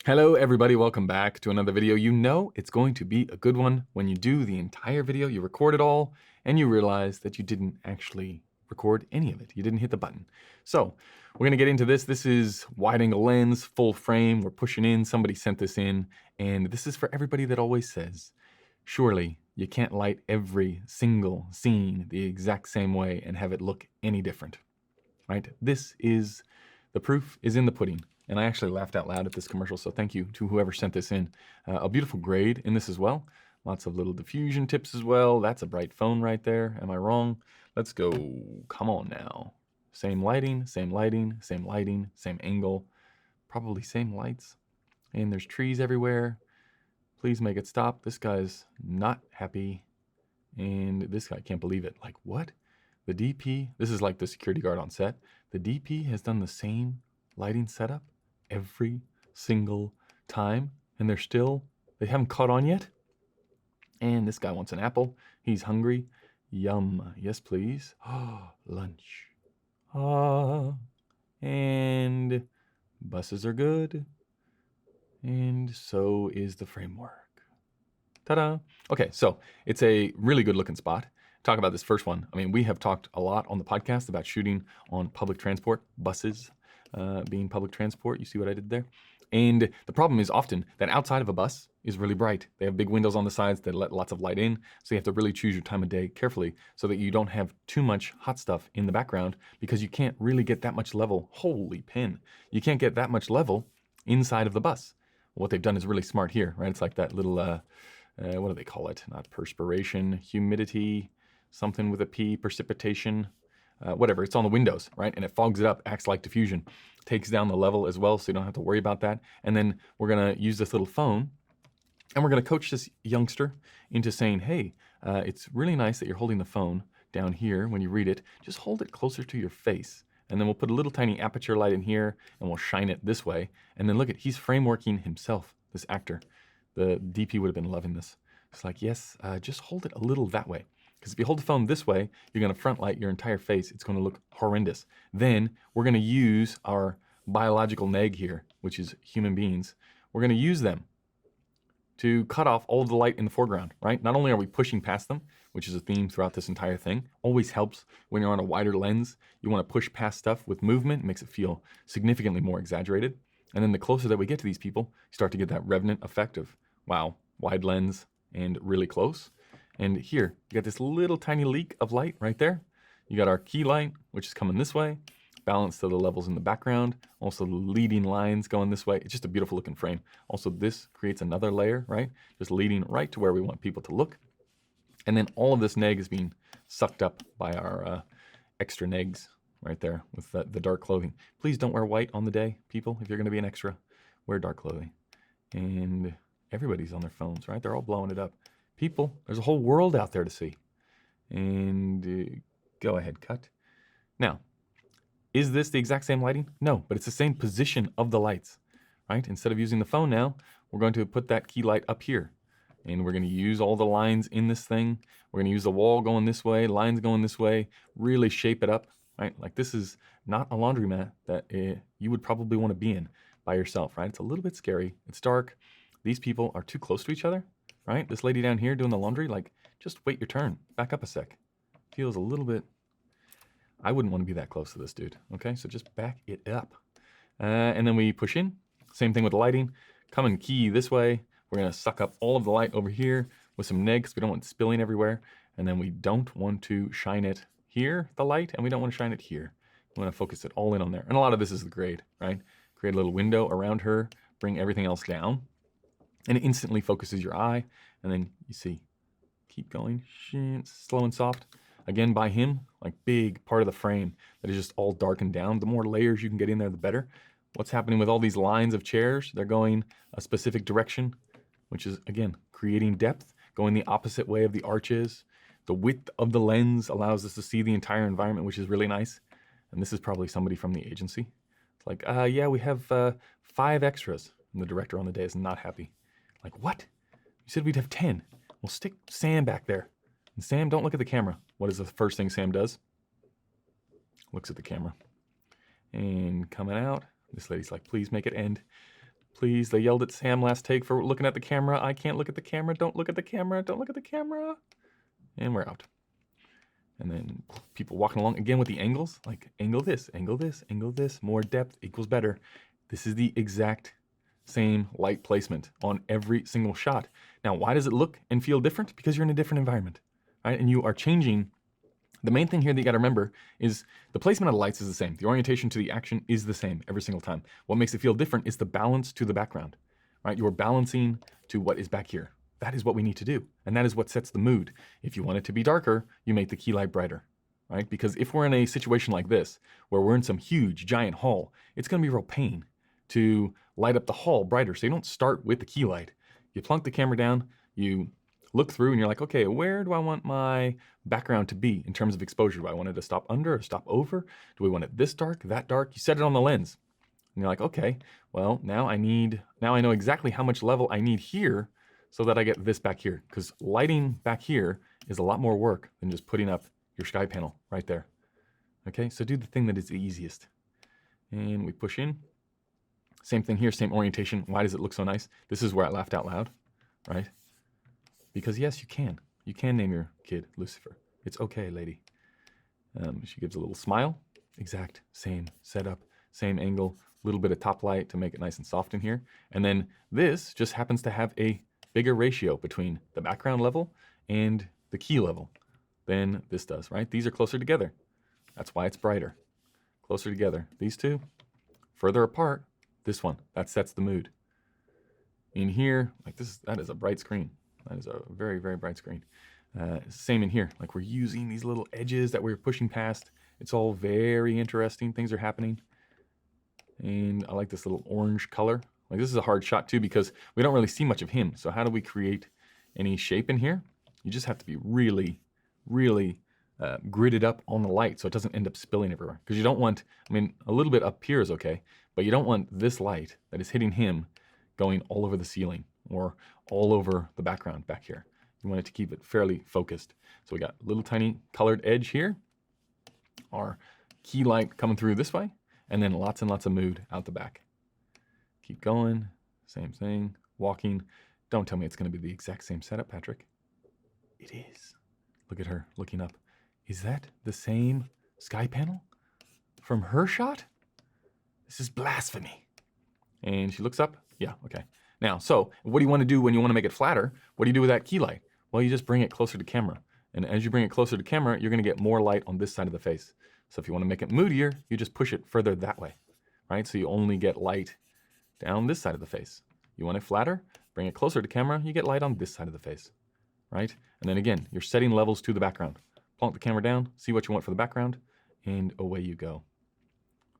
Hello everybody, welcome back to another video. You know it's going to be a good one when you do the entire video, you record it all, and you realize that you didn't actually record any of it. You didn't hit the button. So we're gonna get into this. This is wide angle lens, full frame. We're pushing in, somebody sent this in, and this is for everybody that always says, surely you can't light every single scene the exact same way and have it look any different, right? The proof is in the pudding. And I actually laughed out loud at this commercial, so thank you to whoever sent this in. A beautiful grade in this as well. Lots of little diffusion tips as well. That's a bright phone right there. Am I wrong? Let's go. Come on now. Same lighting, same lighting, same lighting, same angle. Probably same lights. And there's trees everywhere. Please make it stop. This guy's not happy. And this guy can't believe it. Like, what? The DP, this is like the security guard on set. The DP has done the same lighting setup every single time, and they haven't caught on yet. And this guy wants an apple. He's hungry. Yum. Yes, please. Oh, lunch. Ah. And buses are good. And so is the framework. Ta-da. Okay, so it's a really good looking spot. Talk about this first one. I mean, we have talked a lot on the podcast about shooting on public transport, buses being public transport. You see what I did there? And the problem is often that outside of a bus is really bright. They have big windows on the sides that let lots of light in. So you have to really choose your time of day carefully so that you don't have too much hot stuff in the background, because you can't really get that much level. Holy pin. You can't get that much level inside of the bus. What they've done is really smart here, right? It's like that little, what do they call it? Not perspiration, humidity, something with a P, precipitation, whatever. It's on the windows, right? And it fogs it up, acts like diffusion, takes down the level as well, so you don't have to worry about that. And then we're gonna use this little phone, and we're gonna coach this youngster into saying, hey, it's really nice that you're holding the phone down here when you read it. Just hold it closer to your face. And then we'll put a little tiny aperture light in here, and we'll shine it this way. And then look at, he's frameworking himself, this actor. The DP would have been loving this. It's like, yes, just hold it a little that way. Because if you hold the phone this way, you're gonna front light your entire face. It's gonna look horrendous. Then we're gonna use our biological neg here, which is human beings. We're gonna use them to cut off all of the light in the foreground, right? Not only are we pushing past them, which is a theme throughout this entire thing, always helps when you're on a wider lens. You wanna push past stuff with movement, it makes it feel significantly more exaggerated. And then the closer that we get to these people, you start to get that revenant effect of, wow, wide lens and really close. And here, you got this little tiny leak of light right there. You got our key light, which is coming this way, balanced to the levels in the background, also the leading lines going this way. It's just a beautiful looking frame. Also, this creates another layer, right? Just leading right to where we want people to look. And then all of this neg is being sucked up by our extra negs right there with the dark clothing. Please don't wear white on the day, people. If you're gonna be an extra, wear dark clothing. And everybody's on their phones, right? They're all blowing it up. People, there's a whole world out there to see. And go ahead, cut. Now, is this the exact same lighting? No, but it's the same position of the lights, right? Instead of using the phone now, we're going to put that key light up here. And we're gonna use all the lines in this thing. We're gonna use the wall going this way, lines going this way, really shape it up, right? Like, this is not a laundromat that you would probably wanna be in by yourself, right? It's a little bit scary, it's dark. These people are too close to each other, right? This lady down here doing the laundry, like, just wait your turn, back up a sec. Feels a little bit, I wouldn't wanna be that close to this dude, okay? So just back it up. And then we push in, same thing with the lighting. Come and key this way. We're gonna suck up all of the light over here with some negs. We don't want it spilling everywhere. And then we don't want to shine it here, the light, and we don't want to shine it here. We wanna focus it all in on there. And a lot of this is the grade, right? Create a little window around her, bring everything else down, and it instantly focuses your eye. And then you see, keep going, slow and soft. Again, by him, like, big part of the frame that is just all darkened down. The more layers you can get in there, the better. What's happening with all these lines of chairs? They're going a specific direction, which is, again, creating depth, going the opposite way of the arches. The width of the lens allows us to see the entire environment, which is really nice. And this is probably somebody from the agency. It's like, yeah, we have 5 extras. And the director on the day is not happy. Like, what? You said we'd have 10. Well, stick Sam back there. And Sam, don't look at the camera. What is the first thing Sam does? Looks at the camera. And coming out, this lady's like, please make it end. Please, they yelled at Sam last take for looking at the camera. I can't look at the camera. Don't look at the camera. Don't look at the camera. And we're out. And then people walking along again with the angles, like angle this, angle this, angle this. More depth equals better. This is the exact same light placement on every single shot. Now, why does it look and feel different? Because you're in a different environment, right? And you are changing. The main thing here that you got to remember is the placement of the lights is the same. The orientation to the action is the same every single time. What makes it feel different is the balance to the background, right? You're balancing to what is back here. That is what we need to do. And that is what sets the mood. If you want it to be darker, you make the key light brighter, right? Because if we're in a situation like this, where we're in some huge, giant hall, it's going to be real pain to light up the hall brighter. So you don't start with the key light. You plunk the camera down, you look through and you're like, okay, where do I want my background to be in terms of exposure? Do I want it to stop under or stop over? Do we want it this dark, that dark? You set it on the lens. And you're like, okay, well, now I know exactly how much level I need here so that I get this back here. Because lighting back here is a lot more work than just putting up your sky panel right there. Okay, so do the thing that is the easiest. And we push in. Same thing here, same orientation. Why does it look so nice? This is where I laughed out loud, right? Because yes, you can. You can name your kid Lucifer. It's okay, lady. She gives a little smile. Exact same setup, same angle, a little bit of top light to make it nice and soft in here. And then this just happens to have a bigger ratio between the background level and the key level than this does, right? These are closer together. That's why it's brighter. Closer together. These two, further apart, this one, that sets the mood. In here, like that is a bright screen. That is a very, very bright screen. Same in here, like we're using these little edges that we're pushing past. It's all very interesting. Things are happening. And I like this little orange color. Like this is a hard shot too because we don't really see much of him. So how do we create any shape in here? You just have to be really, really gridded up on the light so it doesn't end up spilling everywhere. Because you don't want, I mean, a little bit up here is okay, but you don't want this light that is hitting him going all over the ceiling or all over the background back here. You want it to keep it fairly focused. So we got a little tiny colored edge here, our key light coming through this way, and then lots and lots of mood out the back. Keep going, same thing, walking. Don't tell me it's gonna be the exact same setup, Patrick. It is. Look at her looking up. Is that the same sky panel from her shot? This is blasphemy. And she looks up, yeah, okay. Now, so what do you want to do when you want to make it flatter? What do you do with that key light? Well, you just bring it closer to camera. And as you bring it closer to camera, you're going to get more light on this side of the face. So if you want to make it moodier, you just push it further that way, right? So you only get light down this side of the face. You want it flatter? Bring it closer to camera, you get light on this side of the face, right? And then again, you're setting levels to the background. Plonk the camera down, see what you want for the background, and away you go.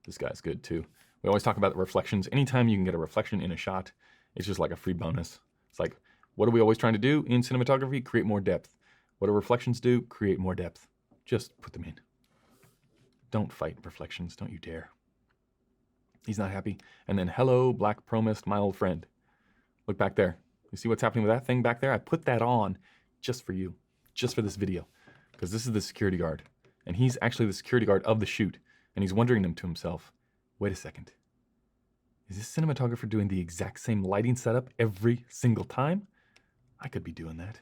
This guy's good too. We always talk about the reflections. Anytime you can get a reflection in a shot, it's just like a free bonus. It's like, what are we always trying to do in cinematography? Create more depth. What do reflections do? Create more depth. Just put them in. Don't fight reflections, don't you dare. He's not happy. And then, hello, black promist, my old friend. Look back there. You see what's happening with that thing back there? I put that on just for you, just for this video, because this is the security guard. And he's actually the security guard of the shoot. And he's wondering to himself, wait a second. Is this cinematographer doing the exact same lighting setup every single time? I could be doing that.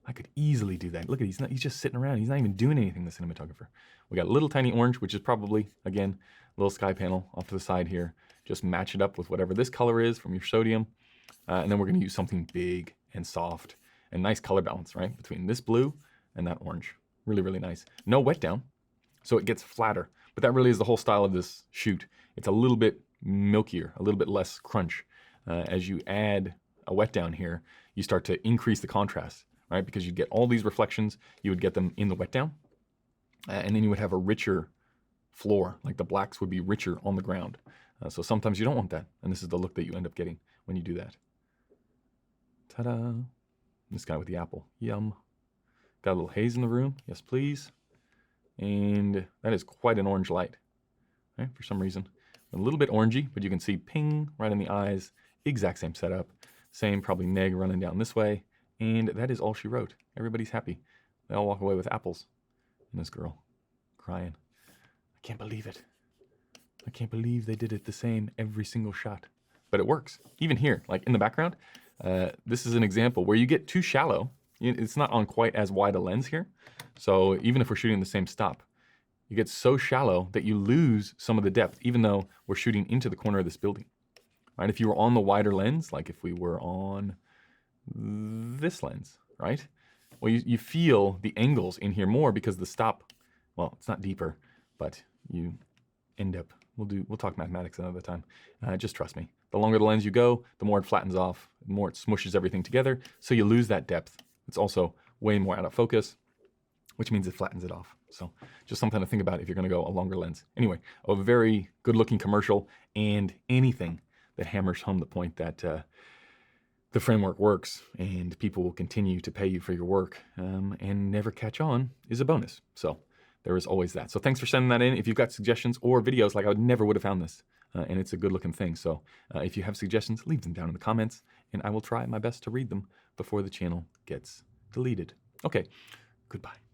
I could easily do that. Look at he's just sitting around. He's not even doing anything, the cinematographer. We got a little tiny orange, which is probably, again, a little sky panel off to the side here. Just match it up with whatever this color is from your sodium. And then we're gonna use something big and soft and nice color balance, right? Between this blue and that orange. Really, really nice. No wet down, so it gets flatter. But that really is the whole style of this shoot. It's a little bit milkier, a little bit less crunch. As you add a wet down here, you start to increase the contrast, right? Because you get all these reflections, you would get them in the wet down, and then you would have a richer floor, like the blacks would be richer on the ground. So sometimes you don't want that, and this is the look that you end up getting when you do that. Ta-da! This guy with the apple, yum. Got a little haze in the room, yes please. And that is quite an orange light, right? For some reason. A little bit orangey, but you can see ping right in the eyes. Exact same setup. Same probably neg running down this way. And that is all she wrote. Everybody's happy. They all walk away with apples. And this girl crying. I can't believe it. I can't believe they did it the same every single shot. but it works. Even here, like in the background, this is an example where you get too shallow. It's not on quite as wide a lens here. So even if we're shooting the same stop, you get so shallow that you lose some of the depth, even though we're shooting into the corner of this building. Right? If you were on the wider lens, like if we were on this lens, right? Well, you feel the angles in here more because the stop, well, it's not deeper, but you end up, we'll talk mathematics another time. Just trust me. The longer the lens you go, the more it flattens off, the more it smushes everything together, so you lose that depth. It's also way more out of focus, which means it flattens it off. So just something to think about if you're gonna go a longer lens. Anyway, a very good looking commercial, and anything that hammers home the point that the framework works and people will continue to pay you for your work and never catch on is a bonus. So there is always that. So thanks for sending that in. If you've got suggestions or videos, like I never would have found this, and it's a good looking thing. So if you have suggestions, leave them down in the comments, and I will try my best to read them before the channel gets deleted. Okay, goodbye.